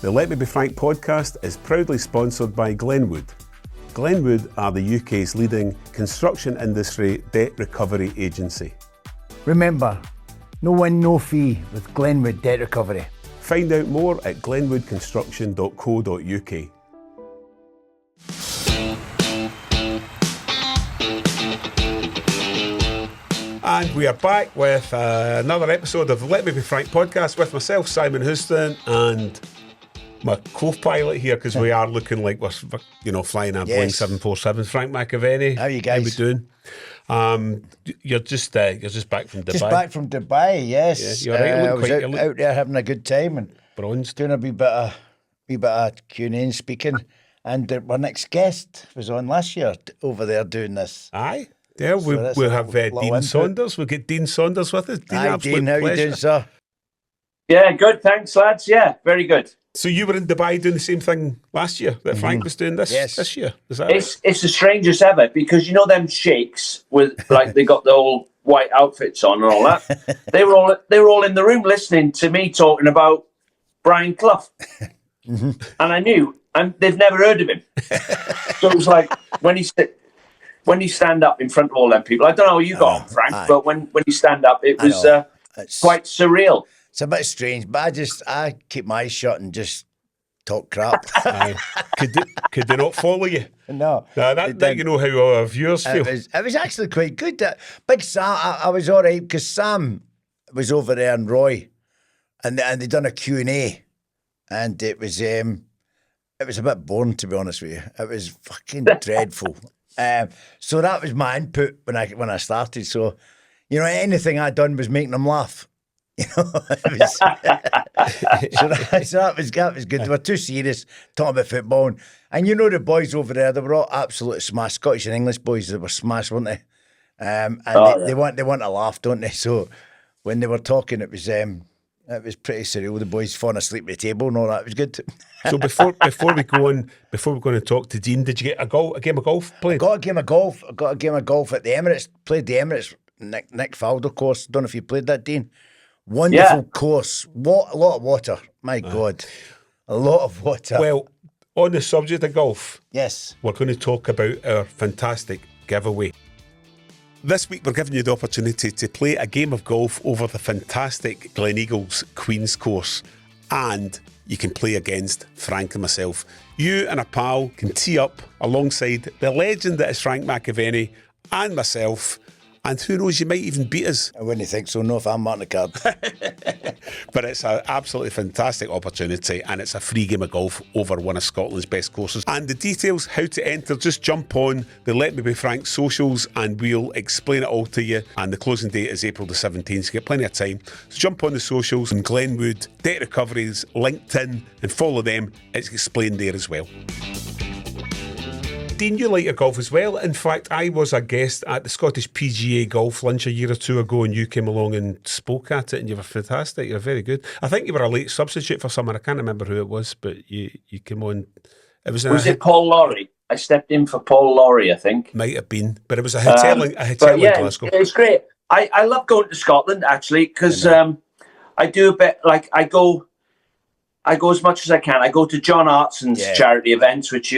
The Let Me Be Frank podcast is proudly sponsored by Glenwood. Glenwood are the UK's leading construction industry debt recovery agency. Remember, no win, no fee with Glenwood Debt Recovery. Find out more at glenwoodconstruction.co.uk. And we are back with another episode of the Let Me Be Frank podcast with myself, Simon Houston, and my co-pilot here, because we are looking like we're, flying a Boeing 747. Frank McAvennie. How are you guys? How we doing? You're just back from Dubai. Just back from Dubai, yes. Yeah, you're right. I was out there having a good time and bronzed. doing a wee bit of Q&A and speaking. And our next guest was on last year over there doing this. Aye. Yeah, we'll have Dean Saunders. We'll get Dean Saunders with us. Dean, Hi, Dean, how you doing, sir? Yeah, good. Thanks, lads. Yeah, very good. So you were in Dubai doing the same thing last year that Frank was doing this year? Is that it's the strangest ever, because you know them sheikhs with they got the old white outfits on and all that. they were all in the room listening to me talking about Brian Clough, and I knew, and they've never heard of him. So it was like when you stand up in front of all them people. I don't know how you got on, Frank, but when you stand up, it was quite surreal. It's a bit strange, but I keep my eyes shut and just talk crap. Could they not follow you? No. That you know how our viewers feel. It was actually quite good. Big Sam, I was all right because Sam was over there and Roy, and they done a Q&A, and it was a bit boring, to be honest with you. It was fucking dreadful. So that was my input when I started. So, anything I done was making them laugh. So that was good. They were too serious talking about football, and the boys over there, they were all absolutely smashed. Scottish and English boys, they were smashed, weren't they? They want to laugh, don't they? So when they were talking, it was pretty surreal. The boys falling asleep at the table and all that. It was good. So before we go on to talk to Dean, did you get a game of golf played? I got a game of golf at the Emirates. Played the Emirates Nick Faldo course. Don't know if you played that, Dean. Wonderful course. What a lot of water. My God. A lot of water. Well, on the subject of golf, yes, we're going to talk about our fantastic giveaway. This week we're giving you the opportunity to play a game of golf over the fantastic Gleneagles Queen's course, and you can play against Frank and myself. You and a pal can tee up alongside the legend that is Frank McAvennie and myself. And who knows, you might even beat us. I wouldn't think so, no, if I'm marking the card. But it's an absolutely fantastic opportunity, and it's a free game of golf over one of Scotland's best courses. And the details, how to enter, just jump on the Let Me Be Frank socials and we'll explain it all to you. And the closing date is April the 17th, so you get plenty of time. So jump on the socials and Glenwood Debt Recovery's LinkedIn and follow them. It's explained there as well. Dean, you like your golf as well. In fact, I was a guest at the Scottish PGA golf lunch a year or two ago, and you came along and spoke at it, and you were fantastic. You were very good. I think you were a late substitute for someone. I can't remember who it was, but you came on. Was it Paul Laurie? I stepped in for Paul Laurie, I think. Might have been, but it was a hotel in Glasgow. It's great. I love going to Scotland, actually, because I do a bit, I go as much as I can. I go to John Hartson's charity events, which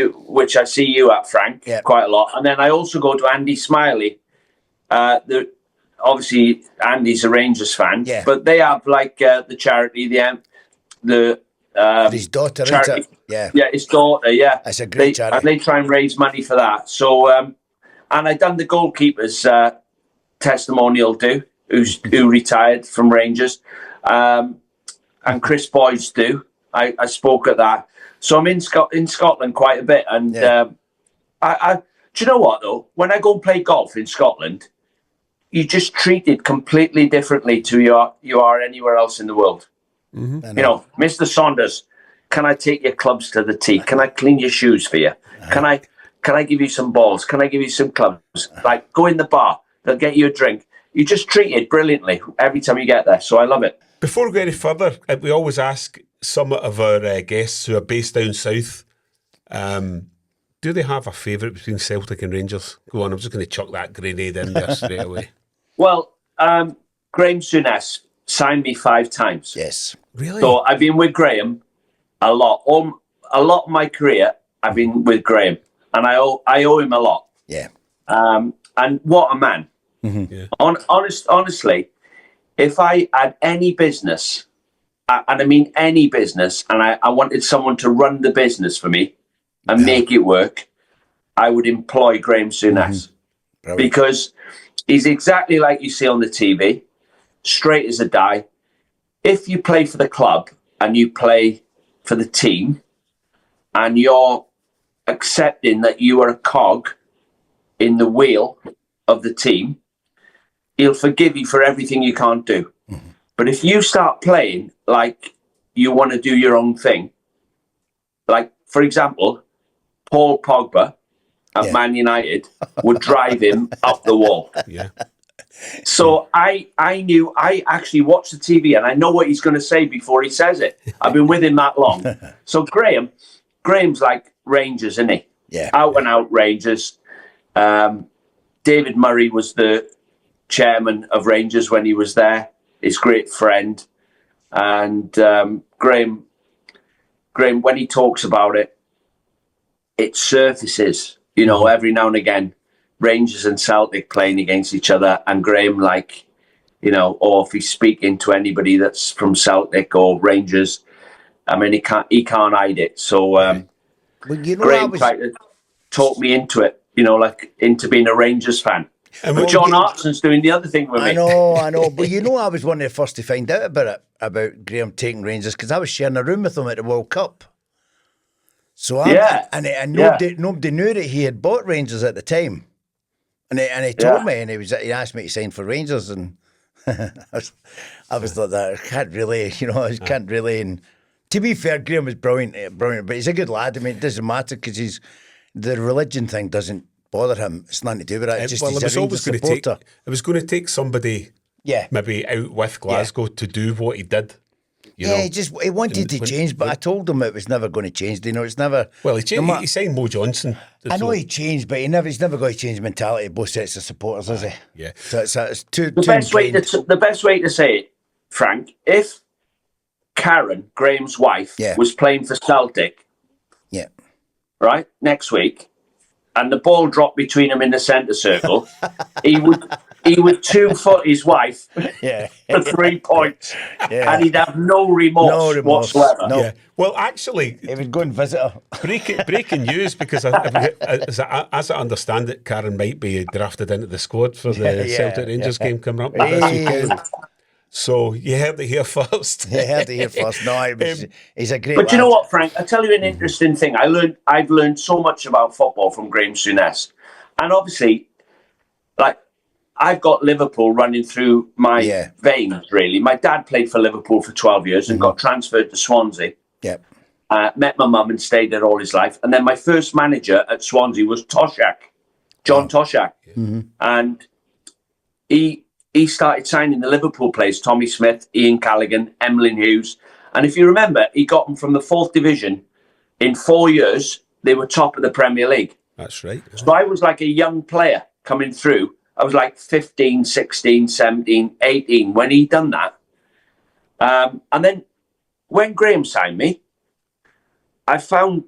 I see you at, Frank, quite a lot. And then I also go to Andy Smiley. Obviously, Andy's a Rangers fan, but they have the charity, his daughter, charity. Yeah, his daughter. Yeah, that's a great charity. And they try and raise money for that. So, and I done the goalkeeper's testimonial too, who retired from Rangers, and Chris Boyd's do. I spoke at that. So I'm in Scotland quite a bit. And do you know what, though? When I go and play golf in Scotland, you're just treated completely differently to you are anywhere else in the world. Mm-hmm. Mr. Saunders, can I take your clubs to the tee? Can I clean your shoes for you? Can I give you some balls? Can I give you some clubs? Go in the bar. They'll get you a drink. You're just treated brilliantly every time you get there. So I love it. Before we go any further, we always ask some of our guests who are based down south, do they have a favourite between Celtic and Rangers? Go on, I'm just going to chuck that grenade in there straight away. Well, Graeme Souness signed me 5 times. Yes. Really? So I've been with Graeme a lot. A lot of my career, I've been with Graeme, and I owe him a lot. Yeah. And what a man. Yeah. Honestly, if I had any business, and I mean any business, and I wanted someone to run the business for me and make it work, I would employ Graeme Souness. Because he's exactly like you see on the TV, straight as a die. If you play for the club and you play for the team and you're accepting that you are a cog in the wheel of the team, he'll forgive you for everything you can't do. But if you start playing like you want to do your own thing, like, for example, Paul Pogba at Man United would drive him up the wall. Yeah. So I actually watched the TV and I know what he's going to say before he says it. I've been with him that long. So Graeme's like Rangers, isn't he? Yeah. Out and out Rangers. David Murray was the chairman of Rangers when he was there, his great friend. And Graeme, when he talks about it, it surfaces, you know, every now and again, Rangers and Celtic playing against each other, and Graeme, like, you know, or if he's speaking to anybody that's from Celtic or Rangers, I mean, he can't hide it. So well, you know, Graeme tried to talk me into it, you know, like into being a Rangers fan. But John Hartson's doing the other thing with me. I know. But you know, I was one of the first to find out about Graeme taking Rangers, because I was sharing a room with him at the World Cup. So nobody knew that he had bought Rangers at the time, and he told me, and he asked me to sign for Rangers, and I was like that. I can't really. And to be fair, Graeme was brilliant, but he's a good lad. I mean, it doesn't matter because the religion thing doesn't bother him. It's nothing to do with it. It's just he's a Rangers supporter. It was going to take somebody, maybe out with Glasgow to do what he did. You know, he wanted to change, but I told him it was never going to change. You know, it's never. Well, he changed. He signed Mo Johnson. I know he changed, but he's never going to change the mentality of both sets of supporters, is he? Yeah. So it's too. The best way to say it, Frank, if Karen, Graeme's wife, was playing for Celtic, right, next week, and the ball dropped between them in the centre circle, he would 2-foot his wife for 3 points, and he'd have no remorse whatsoever. No. Yeah. Well, actually, he would go and visit her. Breaking news, because as I understand it, Karen might be drafted into the squad for the Celtic Rangers game coming up this weekend. So you heard it here first. You heard it here first. No, he's a great. But lad. you know what, Frank? I'll tell you an interesting thing. I've learned so much about football from Graeme Souness, and obviously, like, I've got Liverpool running through my veins. Really, my dad played for Liverpool for 12 years and got transferred to Swansea. Yep. Met my mum and stayed there all his life, and then my first manager at Swansea was Toshak, John Toshak, and he started signing the Liverpool players, Tommy Smith, Ian Callaghan, Emlyn Hughes. And if you remember, he got them from the 4th division. In 4 years, they were top of the Premier League. That's right. So I was like a young player coming through. I was like 15, 16, 17, 18 when he done that. And then when Graeme signed me, I found,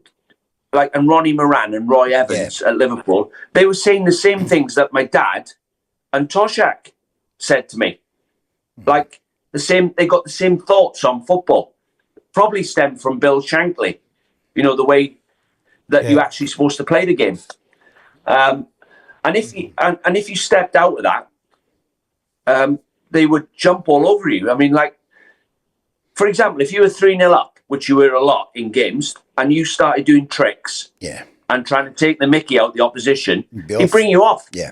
like, and Ronnie Moran and Roy Evans at Liverpool, they were saying the same things that my dad and Toshak said to me. Like, they got the same thoughts on football. Probably stemmed from Bill Shankly, you know, the way that you're actually supposed to play the game. And if you stepped out of that, they would jump all over you. I mean, like, for example, if you were 3-0 up, which you were a lot in games, and you started doing tricks and trying to take the mickey out the opposition, he'd bring you off. Yeah.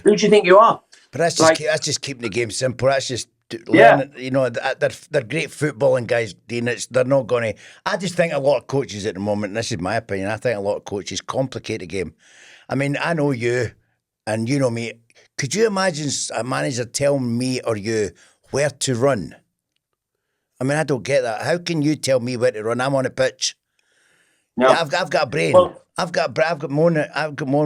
Who do you think you are? But that's just keeping the game simple. That's just learning. You know, they're great footballing guys, Dean. They're not going to. I just think a lot of coaches at the moment, and this is my opinion, I think a lot of coaches complicate the game. I mean, I know you, and you know me. Could you imagine a manager telling me or you where to run? I mean, I don't get that. How can you tell me where to run? I'm on a pitch. No. Yeah, I've got a brain. Well, I've got more.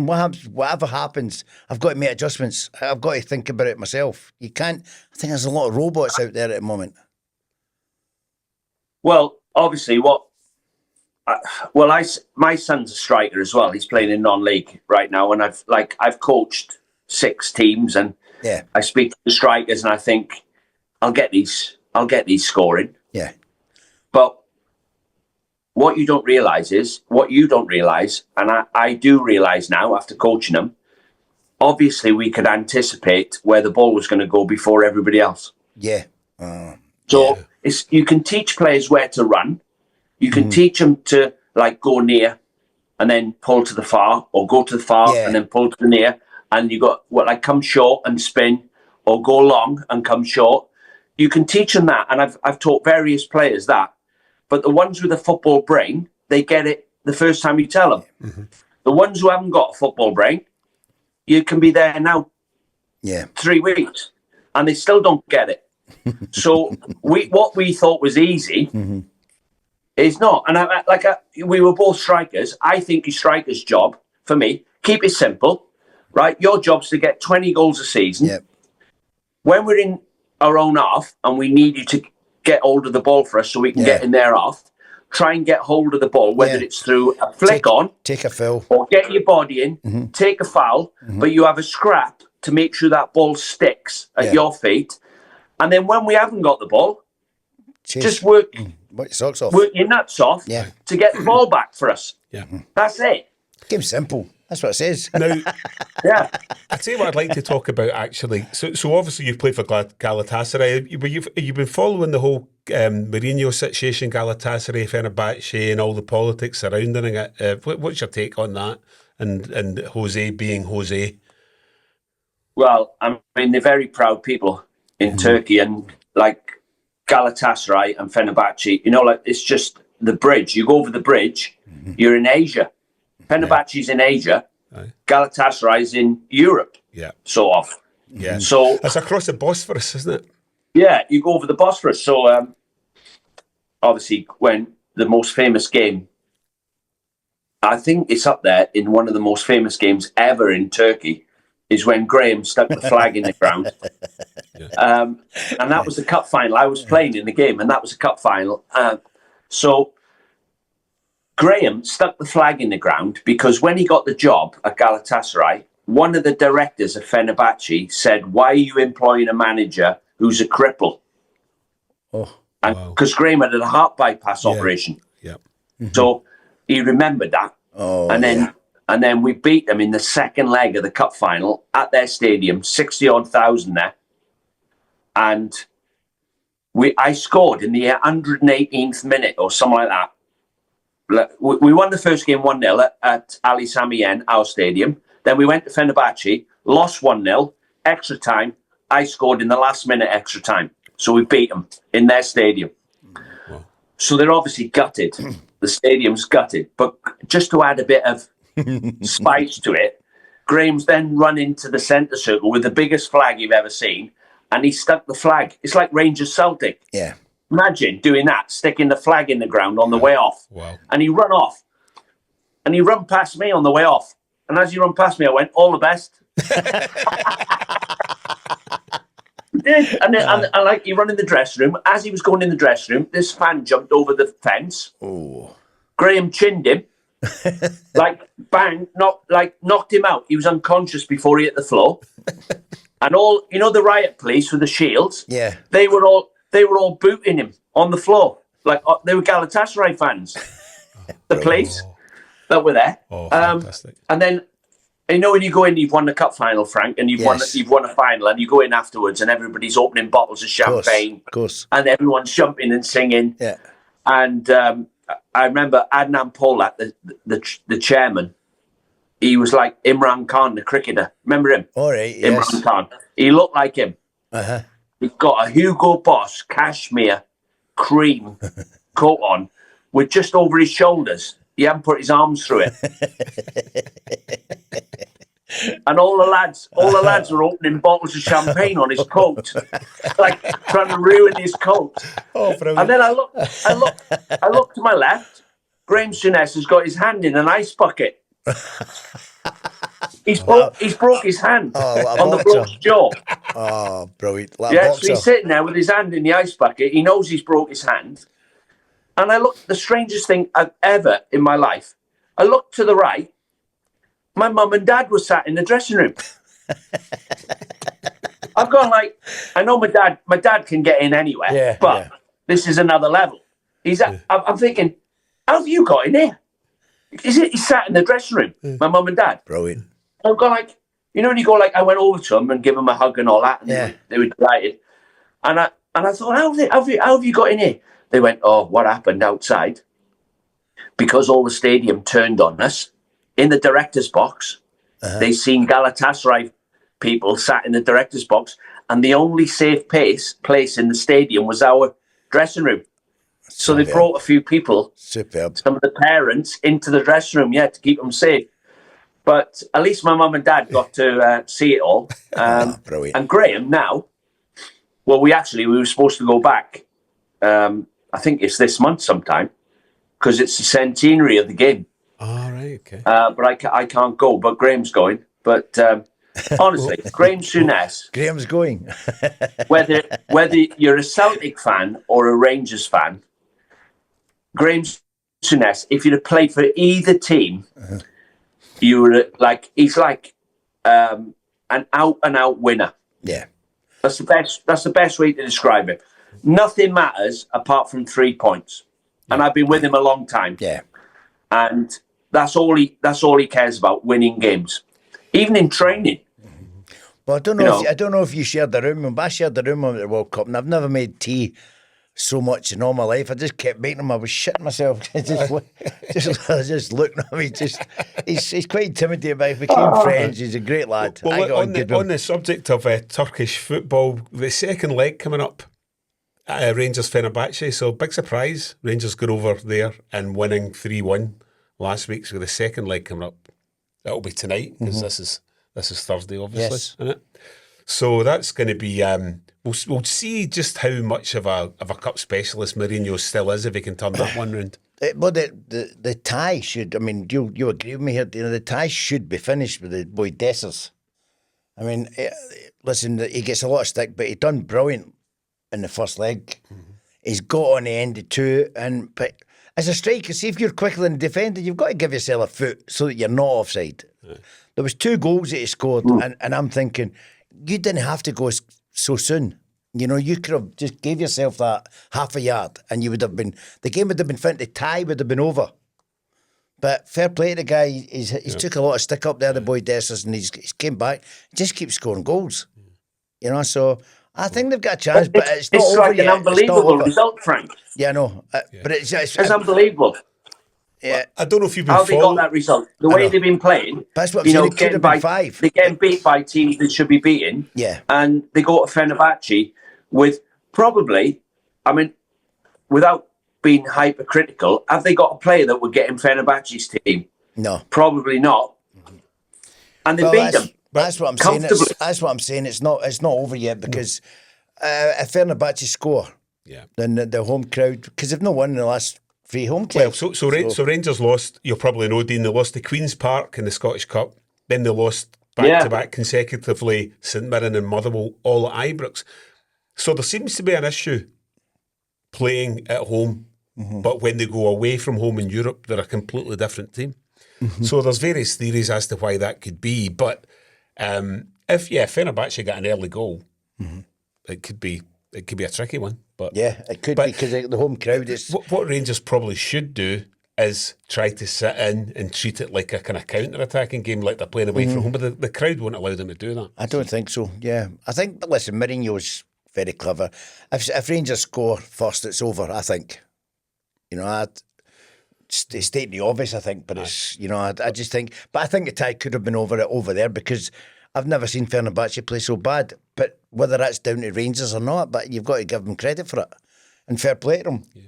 What happens? Whatever happens, I've got to make adjustments. I've got to think about it myself. You can't. I think there's a lot of robots out there at the moment. Well, obviously, what my son's a striker as well. He's playing in non-league right now, and I've coached 6 teams, and I speak to the strikers, and I think I'll get these scoring. Yeah. But what you don't realise, and I do realise now after coaching them, obviously we could anticipate where the ball was going to go before everybody else. Yeah. So you can teach players where to run. You can teach them to go near and then pull to the far, or go to the far and then pull to the near. And you got come short and spin, or go long and come short. You can teach them that, and I've taught various players that. But the ones with a football brain, they get it the first time you tell them. Mm-hmm. The ones who haven't got a football brain, you can be there now 3 weeks, and they still don't get it. So what we thought was easy is not. And we were both strikers. I think a striker's job, for me, keep it simple, right? Your job's to get 20 goals a season. Yep. When we're in our own half and we need you to get hold of the ball for us so we can get in their half, try and get hold of the ball, whether it's through a flick take a foul, or get your body in, take a foul, but you have a scrap to make sure that ball sticks at your feet. And then when we haven't got the ball, just work your socks off, work your nuts off to get the ball back for us. Yeah. That's it. Game's simple. That's what it says. Now, I tell you what I'd like to talk about, actually. So obviously you've played for Galatasaray, but you've been following the whole Mourinho situation, Galatasaray, Fenerbahce, and all the politics surrounding it. What's your take on that? And Jose being Jose? Well, I mean, they're very proud people in Turkey, and Galatasaray and Fenerbahce, it's just the bridge. You go over the bridge, you're in Asia. Fenerbahce's in Asia, Galatasaray's in Europe. Yeah. Sort of. Yeah. So it's across the Bosphorus, isn't it? Yeah, you go over the Bosphorus. So obviously, when the most famous game, I think it's up there in one of the most famous games ever in Turkey, is when Graeme stuck the flag in the ground. And that was the cup final. I was playing in the game, and that was a cup final. So Graeme stuck the flag in the ground because when he got the job at Galatasaray, one of the directors of Fenerbahce said, "Why are you employing a manager who's a cripple?" Because Graeme had a heart bypass operation. Yeah. So he remembered that. And then we beat them in the second leg of the cup final at their stadium, 60-odd thousand there. And I scored in the 118th minute or something like that. We won the first game 1-0 at Ali Sami Yen, our stadium. Then we went to Fenerbahce, lost 1-0, extra time. I scored in the last minute extra time. So we beat them in their stadium. Wow. So they're obviously gutted. The stadium's gutted. But just to add a bit of spice to it, Graham's then run into the centre circle with the biggest flag you've ever seen, and he stuck the flag. It's like Rangers Celtic. Yeah. Imagine doing that, sticking the flag in the ground on the way off. Wow. And he run off. And he run past me on the way off. And as he run past me, I went, "All the best." He did. And then he run in the dressing room. As he was going in the dressing room, this fan jumped over the fence. Oh. Graeme chinned him. Bang, knocked him out. He was unconscious before he hit the floor. And all, the riot police with the shields. Yeah. They were all booting him on the floor. They were Galatasaray fans. The police that were there. Oh, fantastic. And then, when you go in, you've won the cup final, Frank, and you've won a final, and you go in afterwards, and everybody's opening bottles of champagne. Of course. And everyone's jumping and singing. Yeah. And I remember Adnan Polat, the chairman. He was like Imran Khan, the cricketer. Remember him? All right, yes. Imran Khan. He looked like him. Uh-huh. He's got a Hugo Boss cashmere cream coat on with just over his shoulders. He hadn't put his arms through it. And all the lads were opening bottles of champagne on his coat, trying to ruin his coat. Oh, brilliant. And then I look to my left. Graeme Souness has got his hand in an ice bucket. He's broke his hand on the bloke's jaw. Oh, brilliant! So he's sitting there with his hand in the ice bucket. He knows he's broke his hand. And I looked, the strangest thing I've ever in my life, I looked to the right, my mum and dad were sat in the dressing room. I've gone like, I know my dad can get in anywhere, but this is another level. I'm thinking, how have you got in here? He sat in the dressing room, my mum and dad. Brilliant. I've gone like, you know, when you go like, I went over to them and give them a hug and all that, and they were delighted. And I thought, how have you got in here? They went, oh, what happened outside? Because all the stadium turned on us in the director's box. They seen Galatasaray people sat in the director's box, and the only safe place in the stadium was our dressing room. So they brought a few people, some of the parents, into the dressing room, to keep them safe. But at least my mum and dad got to see it all. Brilliant. And Graeme now, well, we were supposed to go back. I think it's this month sometime, because it's the centenary of the game. Oh, right, okay. But I can't go, but Graeme's going. But honestly, Graeme Souness. Graeme's going. whether you're a Celtic fan or a Rangers fan, Graeme Souness, if you'd have played for either team, you were he's like an out-and-out winner. Yeah. That's the best way to describe it. Nothing matters apart from 3 points. And I've been with him a long time. Yeah. And that's all he cares about, winning games. Even in training. Well, I don't know if you shared the room, but I shared the room at the World Cup, and I've never made tea so much in all my life. I just kept making them. I was shitting myself. just looking at me. He's quite intimidating, but we became friends. He's a great lad. Well, on the subject of Turkish football, the second leg coming up, Rangers Fenerbahce. So big surprise. Rangers got over there and winning 3-1 last week. So the second leg coming up, that'll be tonight, because this is Thursday, obviously, isn't it? So that's going to be. We'll see just how much of a cup specialist Mourinho still is if he can turn that one round. Well, the tie should. I mean, you agree with me here? You know, the tie should be finished with the boy Dessers. I mean, listen, he gets a lot of stick, but he done brilliant in the first leg. He's got on the end of two, but as a striker, see if you're quicker than the defender, you've got to give yourself a foot so that you're not offside. There was 2 goals that he scored, and I'm thinking, you didn't have to go so soon. You know, you could have just gave yourself that half a yard, and you would have been, the game would have been finished, the tie would have been over. But fair play to the guy, he's took a lot of stick up there, the boy Dessers, and he's came back, he just keeps scoring goals. You know, so I think they've got a chance, but it's not over like yet. An unbelievable result, Frank. Yeah, I know, but it's unbelievable. Yeah, I don't know if you've been how they got that result. The way they've been playing. That's what I'm saying. It could have been 5. They're getting beat by teams that should be beaten. Yeah, and they go to Fenerbahce with probably, I mean, without being hypercritical, have they got a player that would get in Fenerbahce's team? No, probably not. And they beat them. That's what I'm saying. That's what I'm saying. It's not over yet, because if Fenerbahce score, then the home crowd, because they've not won in the last 3 home games. Well, so Rangers lost. You'll probably know, Dean. They lost to Queen's Park in the Scottish Cup. Then they lost back-to-back consecutively, St Mirren and Motherwell, all at Ibrox. So there seems to be an issue playing at home, but when they go away from home in Europe, they're a completely different team. So there's various theories as to why that could be. But if Fenerbahce got an early goal, it could be a tricky one. But yeah, it could be, because the home crowd is. What Rangers probably should do is try to sit in and treat it like a kind of counter-attacking game, like they're playing away from home. But the crowd won't allow them to do that. I don't think so. Yeah, I think. But listen, Mourinho's very clever. If Rangers score first, it's over. I think. You know, it's stating the obvious, I think, but it's, you know, I just think, but I think the tie could have been over there, because I've never seen Fenerbahce play so bad. But whether that's down to Rangers or not, but you've got to give them credit for it, and fair play to them. Yeah.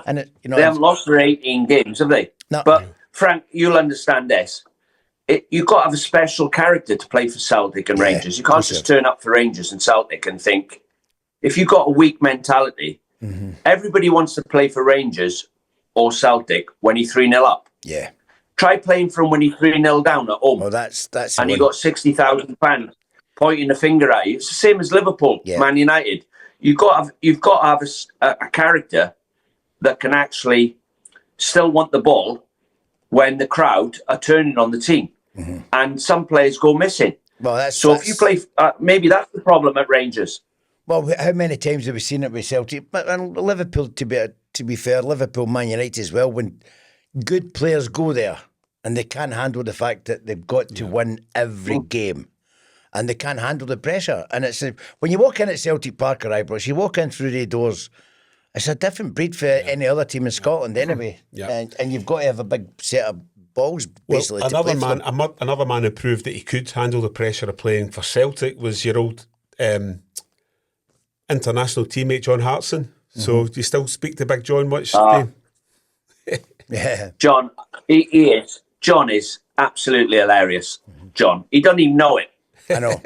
And you know, they haven't lost their 18 games, have they? No. But Frank, you'll understand this. You've got to have a special character to play for Celtic and Rangers. You can't just turn up for Rangers and Celtic and think, if you've got a weak mentality, everybody wants to play for Rangers or Celtic when you're 3-0 up. Yeah. Try playing for them when you're 3-0 down at home. Well, that's and you got 60,000 fans pointing a finger at you. It's the same as Liverpool, Man United. You've got to have a character that can actually still want the ball when the crowd are turning on the team. And some players go missing. Well, if you play, maybe that's the problem at Rangers. Well, how many times have we seen it with Celtic? But and Liverpool, to be fair, Liverpool, Man United as well, when good players go there and they can't handle the fact that they've got to win every game. And they can't handle the pressure. And it's when you walk in at Celtic Park or Ibrox, you walk in through the doors, it's a different breed for any other team in Scotland anyway. And you've got to have a big set of balls, basically. Well, another man who proved that he could handle the pressure of playing for Celtic was your old international teammate, John Hartson. So do you still speak to Big John much, Dean? Yeah. John, he is. John is absolutely hilarious. John, he doesn't even know it. I know.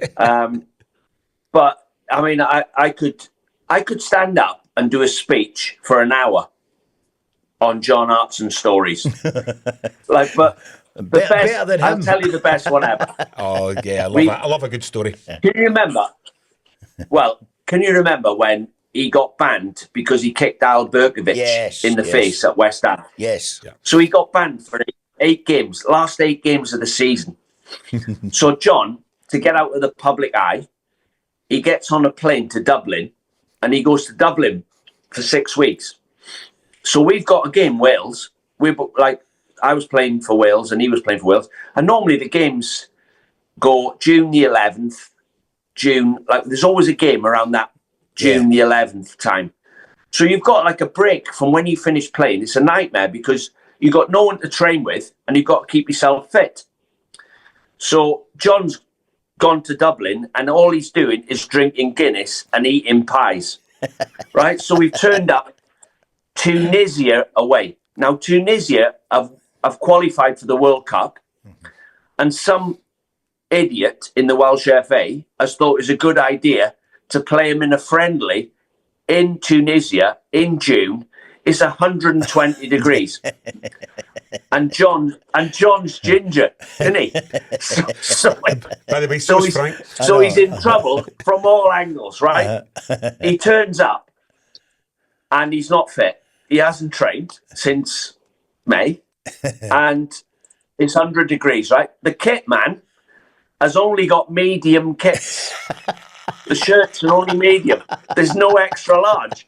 But I mean, I could stand up and do a speech for an hour on John Hartson stories. But the best, better than him. I'll tell you the best one ever. Oh yeah, I love a good story. Can you remember? Well, can you remember when he got banned because he kicked Al Berkovic in the face at West Ham? Yes. Yeah. So he got banned for 8 games, last 8 games of the season. So John, to get out of the public eye, he gets on a plane to Dublin and he goes to Dublin for 6 weeks. So we've got a game, Wales. I was playing for Wales and he was playing for Wales. And normally the games go June the 11th, there's always a game around that June the 11th time. So you've got like a break from when you finish playing. It's a nightmare because you've got no one to train with and you've got to keep yourself fit. So John's gone to Dublin and all he's doing is drinking Guinness and eating pies. Right? So we've turned up Tunisia away. Now, Tunisia have qualified for the World Cup and some idiot in the Welsh FA has thought it was a good idea to play him in a friendly in Tunisia in June. It's 120 degrees. And John's ginger, isn't he? By the way, so he's in trouble from all angles, right? He turns up and he's not fit. He hasn't trained since May. And it's 100 degrees, right? The kit man has only got medium kits. The shirts are only medium. There's no extra large.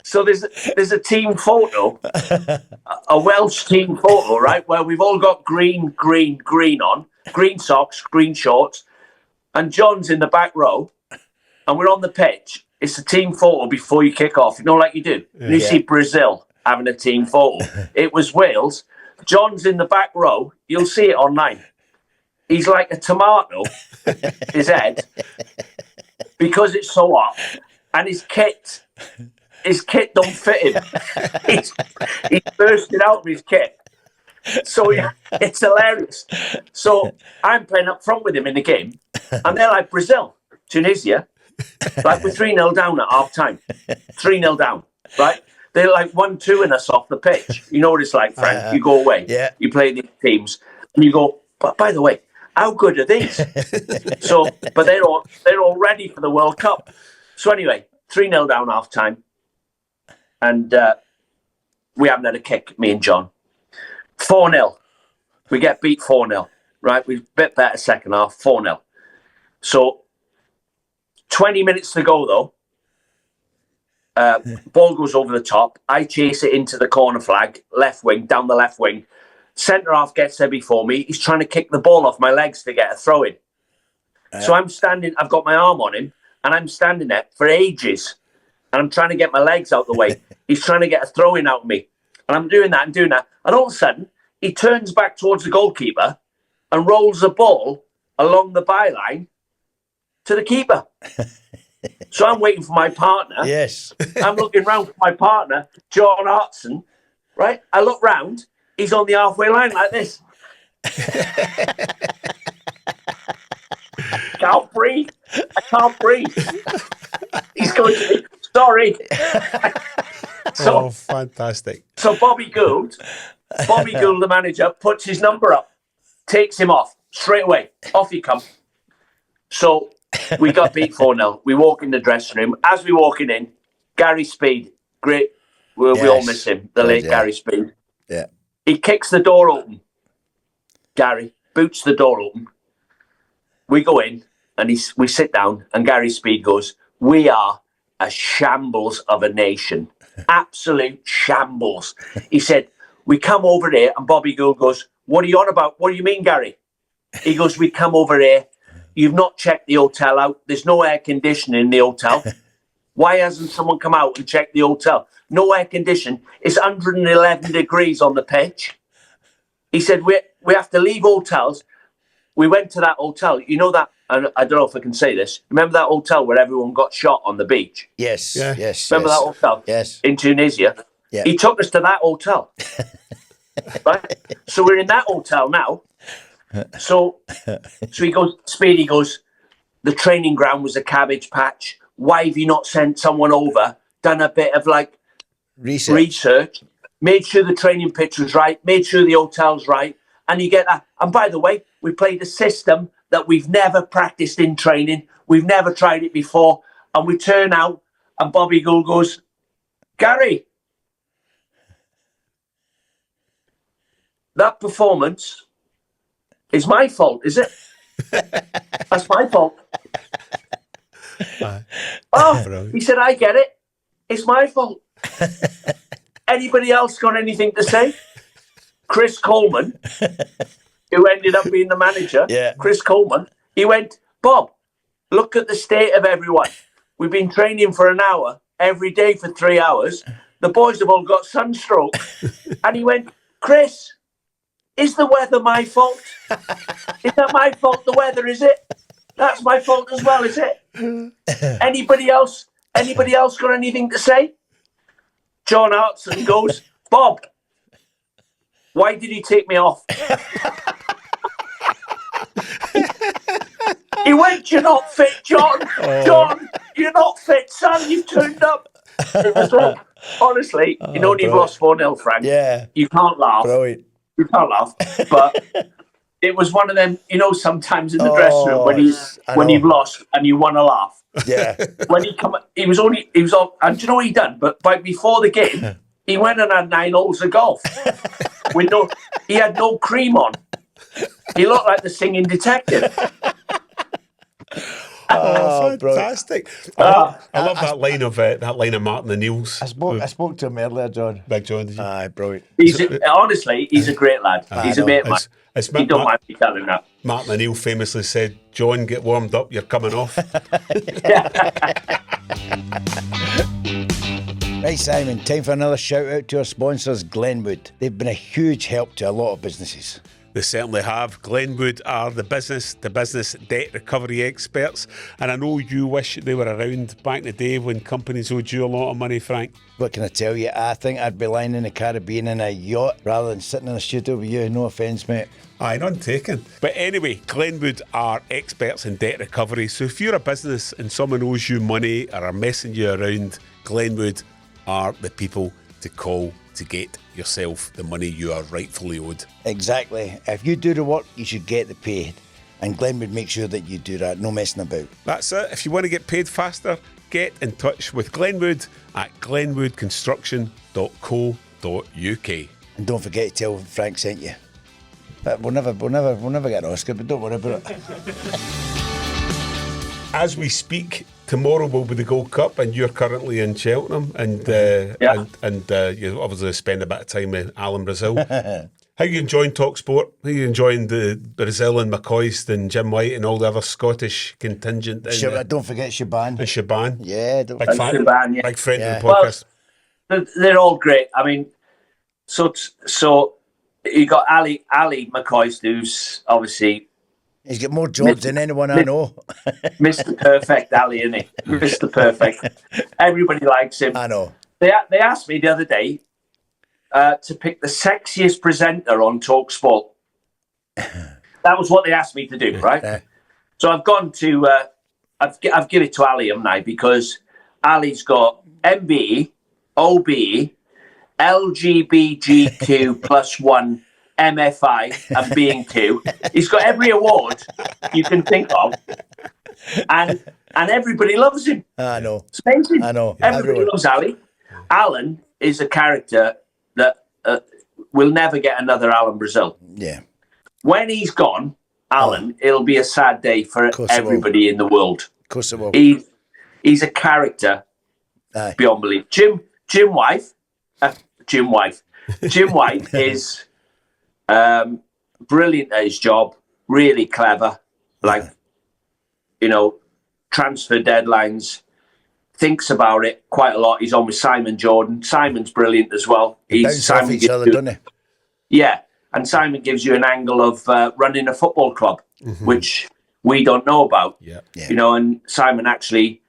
So there's a team photo, a Welsh team photo, right, where we've all got green on, green socks, green shorts, and John's in the back row, and we're on the pitch. It's a team photo before you kick off, like you do. Yeah. You see Brazil having a team photo. It was Wales. John's in the back row. You'll see it online. He's like a tomato, his head, because it's so hot, and his kit don't fit him. He's bursting out with his kit. So it's hilarious. So I'm playing up front with him in the game, and they're like Brazil, Tunisia, like we're 3-0 down at half time. 3-0 down, right? They're like 1-2 us off the pitch. You know what it's like, Frank? You go away, you play these teams, and you go, but by the way, how good are these? So, but they're all ready for the World Cup. So anyway, 3-0 down half time. And we haven't had a kick, me and John. 4-0. We get beat 4-0, right? We're a bit better second half, 4-0. So 20 minutes to go, though. Ball goes over the top. I chase it into the corner flag, left wing, down the left wing. Centre half gets there before me. He's trying to kick the ball off my legs to get a throw in. So I'm standing, I've got my arm on him, and I'm standing there for ages. And I'm trying to get my legs out the way. He's trying to get a throw in out of me. And I'm doing that and doing that. And all of a sudden, he turns back towards the goalkeeper and rolls the ball along the byline to the keeper. So I'm waiting for my partner. Yes. I'm looking round for my partner, John Hartson, right? I look round. He's on the halfway line like this. Can't breathe. I can't breathe. He's going to me. Sorry. So fantastic. So Bobby Gould, the manager, puts his number up, takes him off straight away. Off he comes. So we got beat 4-0. We walk in the dressing room. As we're walking in, Gary Speed, great We all miss him, the late Gary Speed. Yeah. He kicks the door open. Gary boots the door open. We go in and we sit down and Gary Speed goes, "We are a shambles of a nation. Absolute shambles." He said, "We come over here," and Bobby Gould goes, "What are you on about? What do you mean, Gary?" He goes, "We come over here. You've not checked the hotel out. There's no air conditioning in the hotel. Why hasn't someone come out and checked the hotel? No air conditioning. It's 111 degrees on the pitch." He said, we have to leave hotels. We went to that hotel. You know that, and I don't know if I can say this. Remember that hotel where everyone got shot on the beach? Yes, yes. Remember that hotel? Yes. In Tunisia? Yeah. He took us to that hotel. Right? So we're in that hotel now. So he goes, Speedy goes, "The training ground was a cabbage patch. Why have you not sent someone over, done a bit of like research, made sure the training pitch was right, made sure the hotel's right, and you get that. And by the way, we played a system that we've never practiced in training. We've never tried it before. And we turn out and Bobby Gould goes, "Gary, that performance is my fault, is it? That's my fault." He said, "I get it. It's my fault." Anybody else got anything to say? Chris Coleman, who ended up being the manager, Chris Coleman, he went, "Bob, look at the state of everyone. We've been training for an hour every day for 3 hours. The boys have all got sunstroke." And he went, "Chris, is the weather my fault? Is that my fault, the weather, is it? That's my fault as well, is it? Anybody else got anything to say?" John Hartson goes, "Bob, why did he take me off?" He went, "You're not fit, John. John, you're not fit, son. You've turned up." It was like, honestly, you've lost 4-0, Frank. Yeah. You can't laugh. Brilliant. You can't laugh. But it was one of them, sometimes in the dressing room when you've lost and you want to laugh. Yeah. When he was on, and do you know what he done? But before the game, he went and had 9 holes of golf. He had no cream on. He looked like the singing detective. Fantastic! I love that line of Martin O'Neill's. I spoke to him earlier, John. Big John, did you? Aye, brilliant. Honestly, he's a great lad. He's a mate of mine. He don't mind me telling that. Martin O'Neill famously said, "John, get warmed up. You're coming off." Right, Simon, time for another shout out to our sponsors, Glenwood. They've been a huge help to a lot of businesses. They certainly have. Glenwood are the business debt recovery experts. And I know you wish they were around back in the day when companies owed you a lot of money, Frank. What can I tell you? I think I'd be lying in the Caribbean in a yacht rather than sitting in a studio with you. No offence, mate. Aye, none taken. But anyway, Glenwood are experts in debt recovery. So if you're a business and someone owes you money or are messing you around, Glenwood are the people to call to get yourself the money you are rightfully owed. Exactly. If you do the work, you should get the paid. And Glenwood make sure that you do that. No messing about. That's it. If you want to get paid faster, get in touch with Glenwood at glenwoodconstruction.co.uk. And don't forget to tell Frank sent you. But we'll never get an Oscar, but don't worry about it. As we speak, tomorrow will be the Gold Cup, and you're currently in Cheltenham, and you obviously spend a bit of time with Alan Brazil. How are you enjoying TalkSport? How are you enjoying the Brazil and McCoist and Jim White and all the other Scottish contingent? Don't forget Shaban. And Shaban. Yeah, big fan. Shaban, yeah. Big friend of the podcast. Well, they're all great. I mean, so you got Ali McCoist, who's obviously... He's got more jobs than anyone I know. Mr. Perfect, Ali, isn't he? Mr. Perfect. Everybody likes him. I know. They asked me the other day to pick the sexiest presenter on TalkSport. That was what they asked me to do, right? So I've gone to... I've given it to Ali, haven't I? Because Ali's got MBE, OBE, LGBTQ plus 1 MFI and being 2. He's got every award you can think of, and everybody loves him. I know. It's amazing. I know. Everybody loves Ali. Alan is a character that will never get another Alan Brazil. Yeah. When he's gone, Alan, it'll be a sad day for everybody in the world. Of course it will. He's a character beyond belief. Jim White is brilliant at his job, really clever, transfer deadlines, thinks about it quite a lot. He's on with Simon Jordan. Simon's brilliant as well. Bounce off each other, don't they? Yeah, and Simon gives you an angle of running a football club, which we don't know about. Yeah. And Simon actually,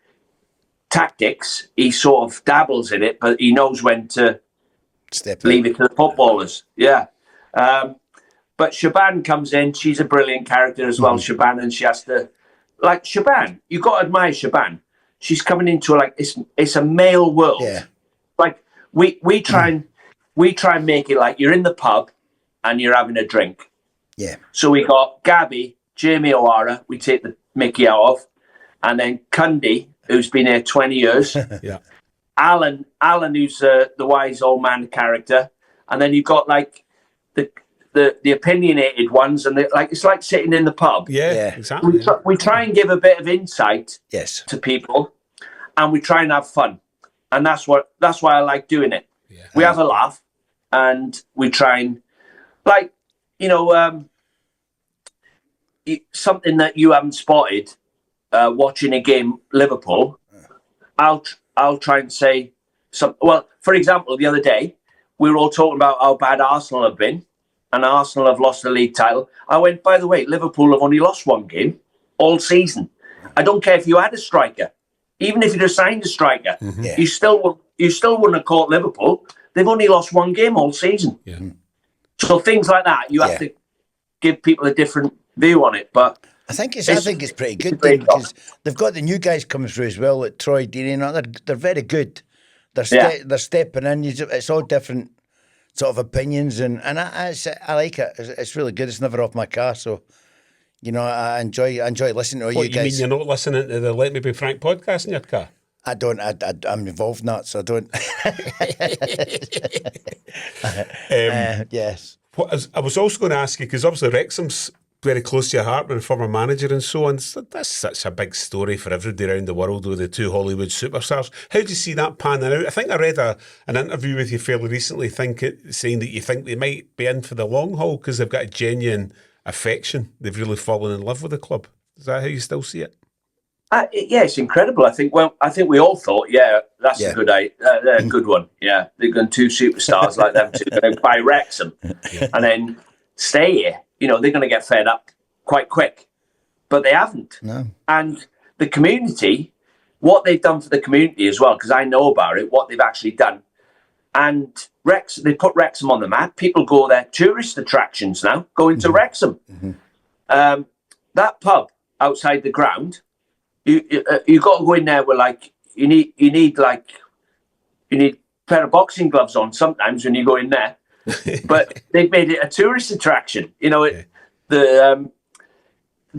tactics, he sort of dabbles in it, but he knows when to leave it to the footballers. Yeah. But Shaban comes in. She's a brilliant character as well, Shaban, and she has to... Shaban, you've got to admire Shaban. She's coming into it's a male world. Yeah. We try and make it like you're in the pub and you're having a drink. Yeah. So we got Gabby, Jamie O'Hara, we take the mickey out of, and then Cundy, who's been here 20 years. Yeah. Alan, who's the wise old man character, and then you've got the opinionated ones, and it's like sitting in the pub. Yeah. Exactly. We try and give a bit of insight to people, and we try and have fun, and that's why I like doing it. Yeah. We have a laugh, and we try and something that you haven't spotted watching a game, Liverpool. I'll try and say something. Well, for example, the other day we were all talking about how bad Arsenal have been, and Arsenal have lost the league title. I went, by the way, Liverpool have only lost one game all season. I don't care if you had a striker, even if you'd have signed a striker, you still wouldn't have caught Liverpool. They've only lost one game all season. Yeah. So things like that, you have to give people a different view on it. But I think it's pretty good because they've got the new guys coming through as well, like Troy Deeney and all. They're very good. They're stepping in. It's all different sort of opinions, and I like it. It's really good. It's never off my car, so I enjoy listening to all you guys. You mean you're not listening to the Let Me Be Frank podcast in your car? I don't. I'm involved in that, so I don't. Yes. I was also going to ask you, because obviously Wrexham's very close to your heart, and former manager and so on. So that's such a big story for everybody around the world with the two Hollywood superstars. How do you see that panning out? I think I read an interview with you fairly recently saying that you think they might be in for the long haul because they've got a genuine affection. They've really fallen in love with the club. Is that how you still see it? Yeah, it's incredible. I think we all thought, that's a good one. Yeah, they've got two superstars like them to buy Wrexham and then stay here. They're going to get fed up quite quick, but they haven't. No. And the community, what they've done for the community as well, because I know about it, what they've actually done. And they put Wrexham on the map. People go there, tourist attractions now, going to Wrexham. Mm-hmm. That pub outside the ground, you got to go in there with you need a pair of boxing gloves on sometimes when you go in there. But they've made it a tourist attraction. The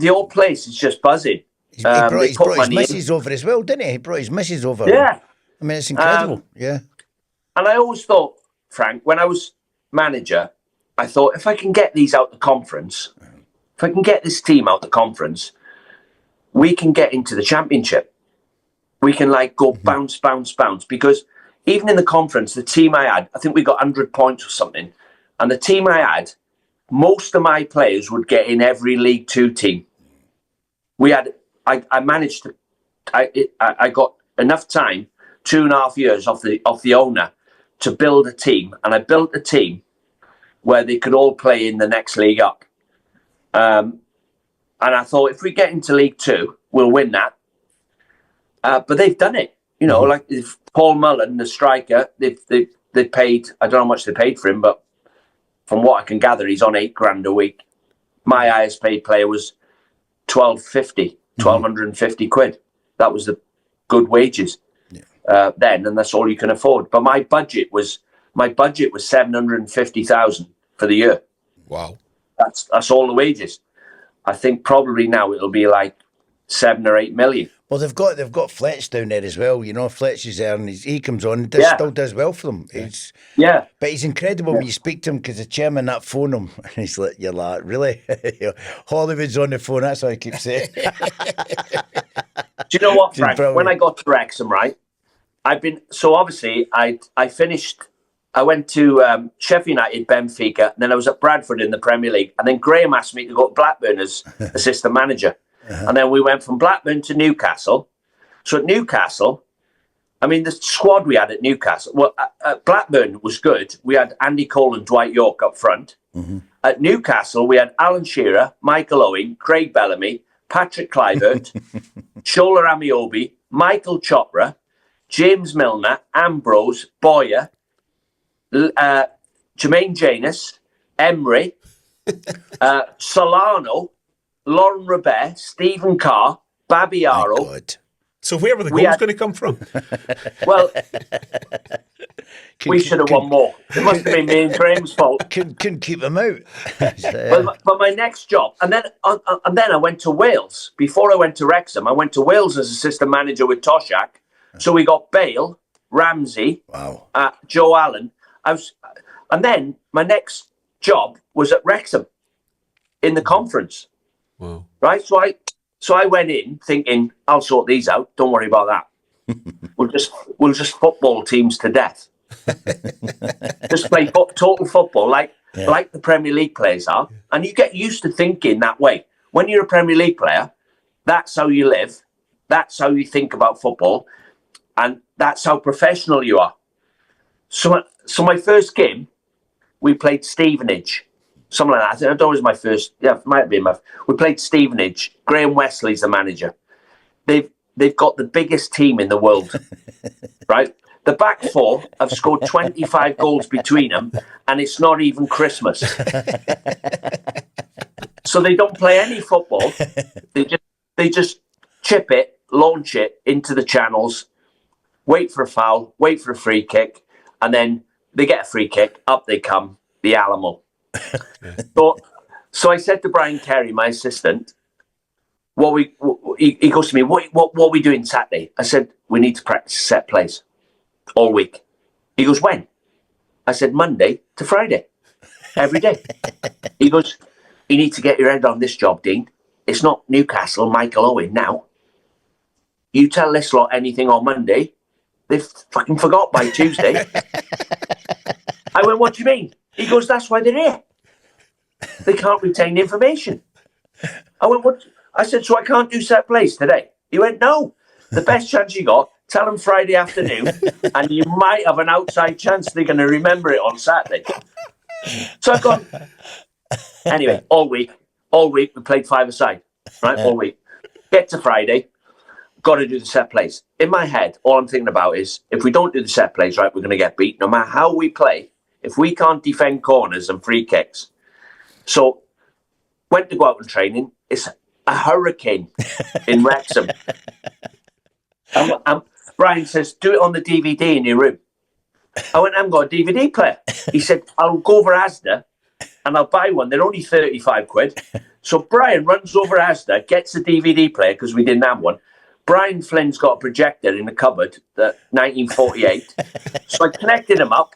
old place is just buzzing. He brought his missus over as well, didn't he? He brought his missus over. Yeah. I mean, it's incredible. Yeah. And I always thought, Frank, when I was manager, I thought, if I can get these out the conference, if I can get this team out the conference, we can get into the championship. We can go bounce, because even in the conference, the team I had, I think we got 100 points or something. And the team I had, most of my players would get in every League Two team. I managed to, I got enough time, 2.5 years off the owner to build a team. And I built a team where they could all play in the next league up. And I thought, if we get into League Two, we'll win that. But they've done it. If Paul Mullen, the striker, they paid, I don't know how much they paid for him, but from what I can gather, he's on $8,000 a week. My highest paid player was £1,250 quid. That was the good wages then, and that's all you can afford. But my budget was 750,000 for the year. Wow. That's all the wages. I think probably now it'll be 7 or 8 million. Well, they've got Fletch down there as well. You know, Fletch is there, and he comes on, and still does well for them. But he's incredible when you speak to him, because the chairman that phone him, and he's like, "You're like, really? Hollywood's on the phone." That's what I keep saying. Do you know what, Frank? When I got to Wrexham, right, obviously I finished. I went to Sheffield United, Benfica, and then I was at Bradford in the Premier League, and then Graeme asked me to go to Blackburn as assistant manager. And then we went from Blackburn to Newcastle. So at Newcastle, I mean, the squad we had at Newcastle, well, at Blackburn was good. We had Andy Cole and Dwight York up front. Mm-hmm. At Newcastle, we had Alan Shearer, Michael Owen, Craig Bellamy, Patrick Kluivert, Shola Amiobi, Michael Chopra, James Milner, Ambrose, Boyer, Jermaine Janus, Emery, Solano, Lauren Robert, Stephen Carr, Babiaro. So where were the goals going to come from? Well, we should have won more. It must have been me and Graham's fault. Couldn't keep them out. But my next job, and then I went to Wales. Before I went to Wrexham, I went to Wales as assistant manager with Toshak. So we got Bale, Ramsey, Joe Allen. And then my next job was at Wrexham in the conference. Wow. Right, so I went in thinking, I'll sort these out. Don't worry about that. we'll just football teams to death. Just play total football like the Premier League players are, and you get used to thinking that way. When you're a Premier League player, that's how you live. That's how you think about football, and that's how professional you are. So my first game, we played Stevenage. Something like that. I think that was my first. Yeah, it might have been we played Stevenage. Graham Wesley's the manager. They've got the biggest team in the world, right? The back four have scored 25 goals between them, and it's not even Christmas. So they don't play any football. They just chip it, launch it into the channels, wait for a foul, wait for a free kick, and then they get a free kick. Up they come, the Alamo. So I said to Brian Kerry, my assistant, he goes to me, what are we doing Saturday? I said, we need to practice set plays all week. He goes, when? I said, Monday to Friday, every day. He goes, you need to get your head on this job, Dean. It's not Newcastle, Michael Owen now. You tell this lot anything on Monday, they've fucking forgot by Tuesday. I went, what do you mean? He goes, that's why they're here. They can't retain information. I went, what? I said, so I can't do set plays today? He went, no. The best chance you got, tell them Friday afternoon, and you might have an outside chance they're going to remember it on Saturday. So I've gone. Anyway, all week we played five-a-side, right? All week. Get to Friday, got to do the set plays. In my head, all I'm thinking about is, if we don't do the set plays right, we're going to get beat. No matter how we play, if we can't defend corners and free kicks. So, went to go out on training. It's a hurricane in Wrexham. Brian says, do it on the DVD in your room. I went, I haven't got a DVD player. He said, I'll go over Asda and I'll buy one. They're only 35 quid. So Brian runs over Asda, gets a DVD player because we didn't have one. Brian Flynn's got a projector in the cupboard, the 1948. So I connected them up,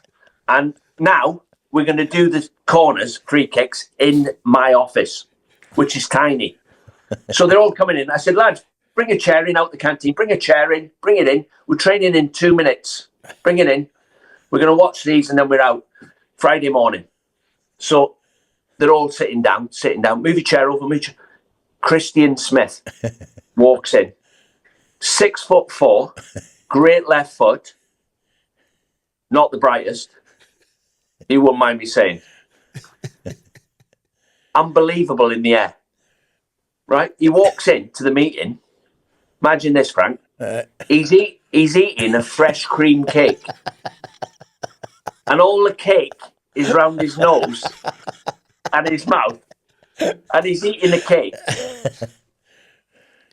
and now we're going to do the corners, free kicks, in my office, which is tiny. So they're all coming in. I said, lads, bring a chair in out the canteen. Bring a chair in. Bring it in. We're training in 2 minutes. Bring it in. We're going to watch these, and then we're out Friday morning. So they're all sitting down. Move your chair over. Christian Smith walks in. 6'4", great left foot. Not the brightest. He wouldn't mind me saying. Unbelievable in the air. Right? He walks into the meeting. Imagine this, Frank. He's eating a fresh cream cake. And all the cake is round his nose and his mouth. And he's eating the cake.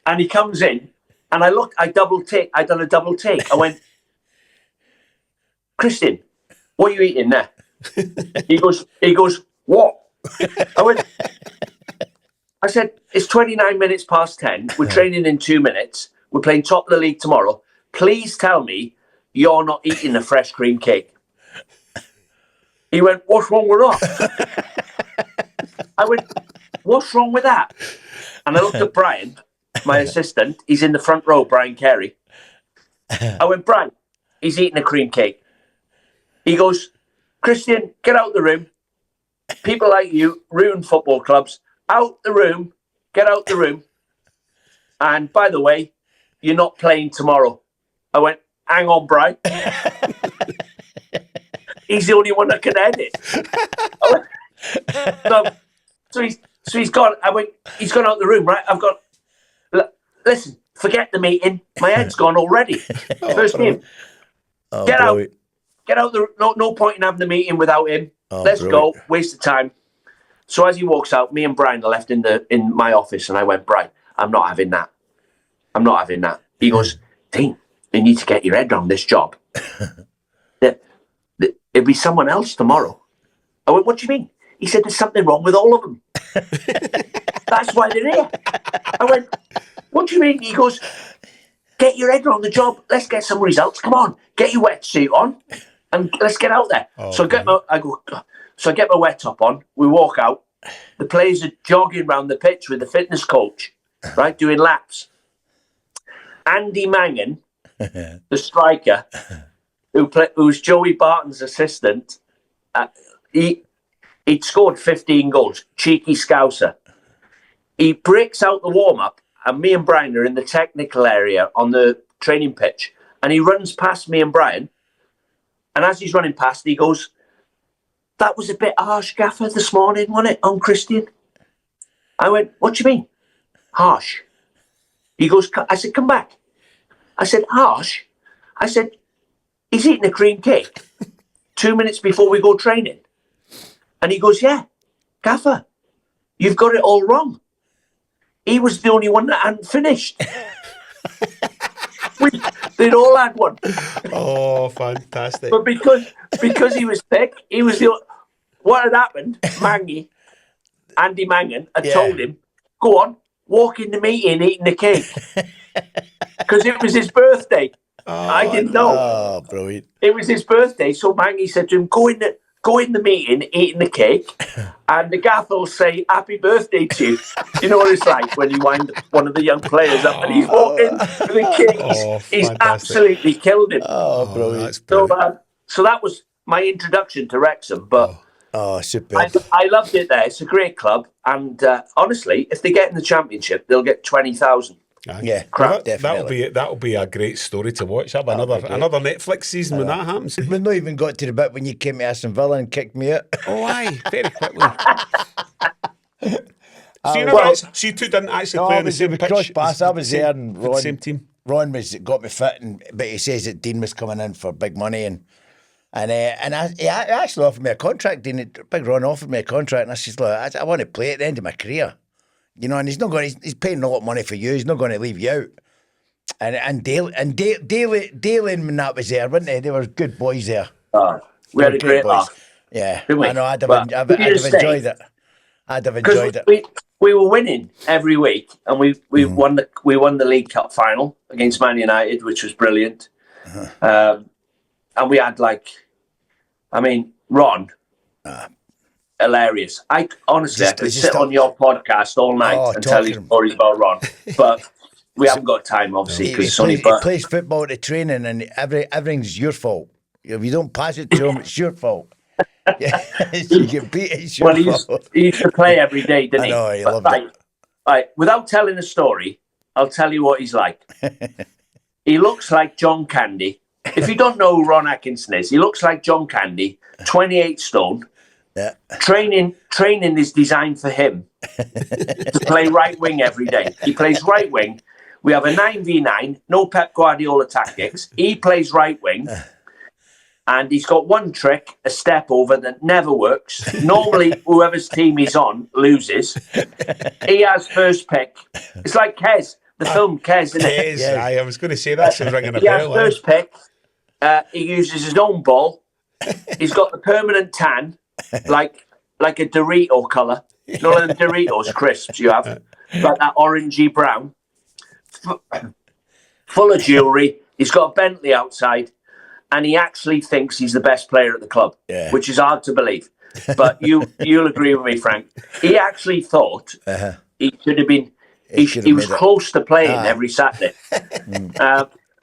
And he comes in, and I done a double take. I went, Christian, what are you eating there? He goes, what? I said, it's 29 minutes past 10. We're training in 2 minutes. We're playing top of the league tomorrow. Please tell me you're not eating a fresh cream cake. He went, what's wrong with that? I went, what's wrong with that? And I looked at Brian, my assistant. He's in the front row, Brian Carey. I went, Brian, he's eating a cream cake. He goes, Christian, get out the room. People like you ruin football clubs. Out the room. Get out the room. And by the way, you're not playing tomorrow. I went, hang on, Brian. He's the only one that can edit. So he's gone. I went, he's gone out the room, right? I've got, listen, forget the meeting. My head's gone already. First game. Get out. Get out the, no point in having the meeting without him. Let's go. Waste of time. So as he walks out, me and Brian are left in my office, and I went, Brian, I'm not having that. I'm not having that. He goes, Dean, you need to get your head around this job. It'll be someone else tomorrow. I went, what do you mean? He said, there's something wrong with all of them. That's why they're here. I went, what do you mean? He goes, get your head around the job. Let's get some results. Come on, get your wetsuit on and let's get out there. So I get my wet top on. We walk out. The players are jogging around the pitch with the fitness coach, right, doing laps. Andy Mangan, the striker, who's Joey Barton's assistant, he'd scored 15 goals, cheeky scouser. He breaks out the warm-up, and me and Brian are in the technical area on the training pitch, and he runs past me and Brian, and as he's running past, he goes, that was a bit harsh, Gaffer, this morning, wasn't it, on Christian? I went, what do you mean? Harsh. He goes, I said, come back. I said, harsh? I said, he's eating a cream cake 2 minutes before we go training. And he goes, yeah, Gaffer, you've got it all wrong. He was the only one that hadn't finished. They'd all had one. Oh, fantastic. But because he was thick, he was what had happened, Andy Mangan had told him, go on, walk in the meeting eating the cake. Because it was his birthday. I didn't know. Oh, brilliant. It was his birthday, so Mangy said to him, go in the meeting eating the cake, and the gaffer will say, happy birthday to you. You know what it's like when you wind one of the young players up and he's walking with the cake. He's absolutely killed him. Oh, brilliant. So that was my introduction to Wrexham, but superb. I loved it there. It's a great club, and honestly, if they get in the Championship, they'll get 20,000. Yeah, crap. That'll be a great story to watch. Have another Netflix season when that happens. We've not even got to the bit when you came to Aston Villa and kicked me out. Oh, aye, very quickly. So you two didn't actually play on the same pitch? Cross pass. I was there, and Ron, the same team. Ron got me fit, but he says that Dean was coming in for big money, and he actually offered me a contract. Big Ron offered me a contract, and I said, look, I want to play at the end of my career. You know, and he's paying a lot of money for you. He's not going to leave you out. And Daly and when that was there, weren't they? They were good boys there. We had a great laugh. Yeah, didn't we? I know. I'd have enjoyed it. I'd have enjoyed it. We were winning every week, and we won the League Cup final against Man United, which was brilliant. And we had Ron. Hilarious. I honestly, I could sit on your podcast all night and tell you stories about Ron, but we haven't got time, obviously, because he plays football to training, and everything's your fault. If you don't pass it to him, it's your fault. You get beat, it's your fault. He used to play every day, didn't he? I know, he loved it. Right, without telling a story, I'll tell you what he's like. He looks like John Candy. If you don't know who Ron Atkinson is, he looks like John Candy, 28 stone. Yeah. Training is designed for him to play right wing every day. He plays right wing. We have a 9v9, no Pep Guardiola tactics. He plays right wing, and he's got one trick, a step over that never works. Normally, whoever's team he's on loses. He has first pick. It's like Kes, the film Kes, isn't it? Kes, I was going to say that's ringing a bell. He has first pick. He uses his own ball. He's got the permanent tan. Like a Dorito colour. You know, like the Doritos crisps you have, like that orangey brown. full of jewellery. He's got a Bentley outside, and he actually thinks he's the best player at the club, which is hard to believe. But you'll agree with me, Frank. He actually thought he should have been. He was close to playing every Saturday,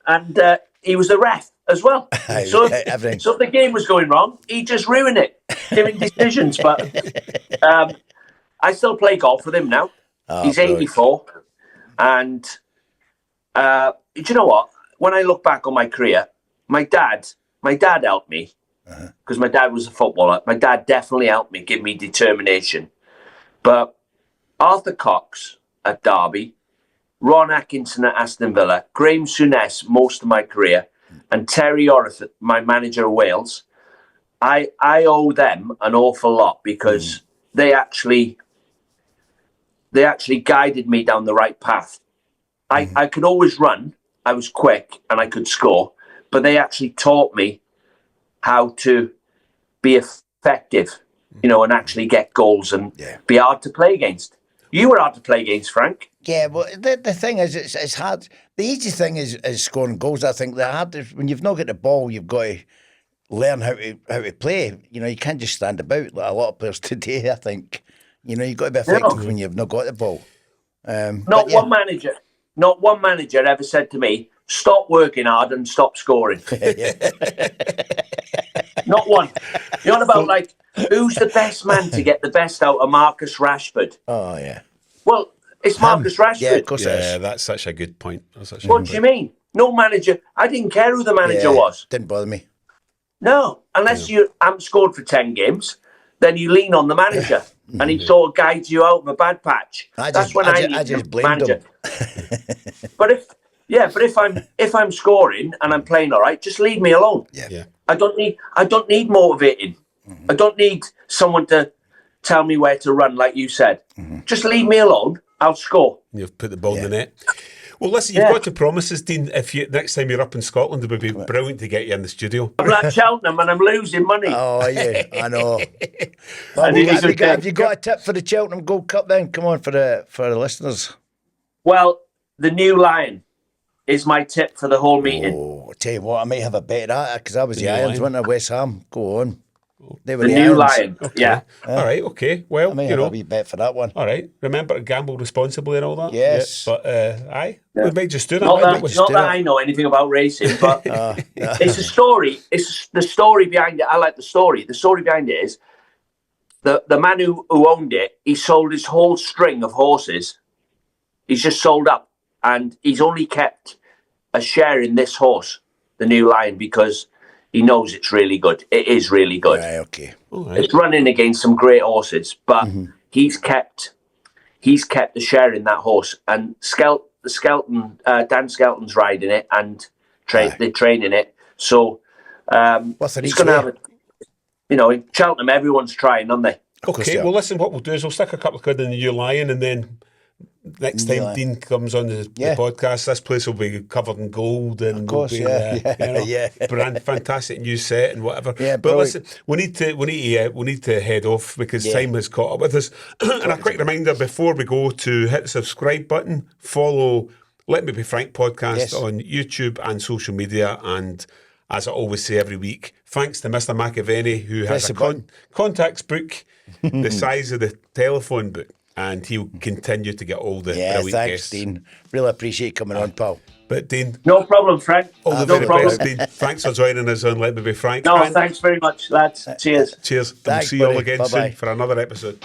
and he was the ref as well. So if the game was going wrong, he just ruined it, giving decisions. But I still play golf with him now. He's 84, and do you know what? When I look back on my career, my dad helped me because my dad was a footballer. My dad definitely helped me, give me determination. But Arthur Cox at Derby, Ron Atkinson at Aston Villa, Graeme Souness most of my career, and Terry Orth, my manager of Wales, I owe them an awful lot because they actually guided me down the right path. I could always run. I was quick and I could score, but they actually taught me how to be effective, and actually get goals and be hard to play against. You were hard to play against, Frank. Yeah, well, the thing is, it's hard. The easy thing is scoring goals. I think the hard is when you've not got the ball, you've got to learn how to play. You can't just stand about like a lot of players today. I think you've got to be effective when you've not got the ball. Not one manager ever said to me, "Stop working hard and stop scoring." Not one. You're on about like, who's the best man to get the best out of Marcus Rashford? Oh, yeah. Well, it's Marcus Rashford. Yeah, of course it is. Yeah, that's such a good point. What do you mean? No manager. I didn't care who the manager was. Didn't bother me. No, unless you haven't scored for 10 games, then you lean on the manager and he sort of guides you out of a bad patch. I just blamed him. But if I'm scoring and I'm playing all right, just leave me alone. Yeah. I don't need motivating. I don't need someone to tell me where to run, like you said. Just leave me alone. I'll score. You've put the ball in the net. Well, listen, you've got to promise us, Dean, if next time you're up in Scotland, it would be brilliant to get you in the studio. I'm at Cheltenham and I'm losing money. Oh, yeah, I know. Well, have you got a tip for the Cheltenham Gold Cup then? Come on, for the listeners. Well, the new Lion is my tip for the whole meeting. Oh, I'll tell you what, I might have a bet at that because I was the Irons, wasn't I? West Ham. Go on. They were the new Lion. Okay. Yeah. All right, okay. Well, I may have a wee bet for that one. All right. Remember to gamble responsibly and all that? Yes. Yeah, but, we might just do that. Not that I know anything about racing, but it's a story. It's the story behind it. I like the story. The story behind it is the man who owned it, he sold his whole string of horses. He's just sold up. And he's only kept a share in this horse, the new Lion, because he knows it's really good. It is really good. Right, okay. Right. It's running against some great horses, but he's kept the share in that horse. And Dan Skelton's riding it, and they're training it. So what's it's going to have in Cheltenham, everyone's trying, aren't they? Okay. Well, listen, what we'll do is we'll stick a couple of quid in the new Lion, and then next time Dean comes on the podcast, this place will be covered in gold, and of course, brand fantastic new set and whatever. Yeah, but listen, we need to head off because time has caught up with us. And a quick reminder before we go to hit the subscribe button, follow Let Me Be Frank podcast on YouTube and social media, and as I always say every week, thanks to Mr. McAvennie who has a contacts book the size of the telephone book. And he'll continue to get all the brilliant thanks, guests. Dean. Really appreciate coming on, pal. But Dean, no problem, Frank. All the very best, Dean. Thanks for joining us on Let Me Be Frank. No, thanks very much, lads. Cheers. Cheers. Thanks, we'll see you all buddy. again Bye-bye. soon for another episode.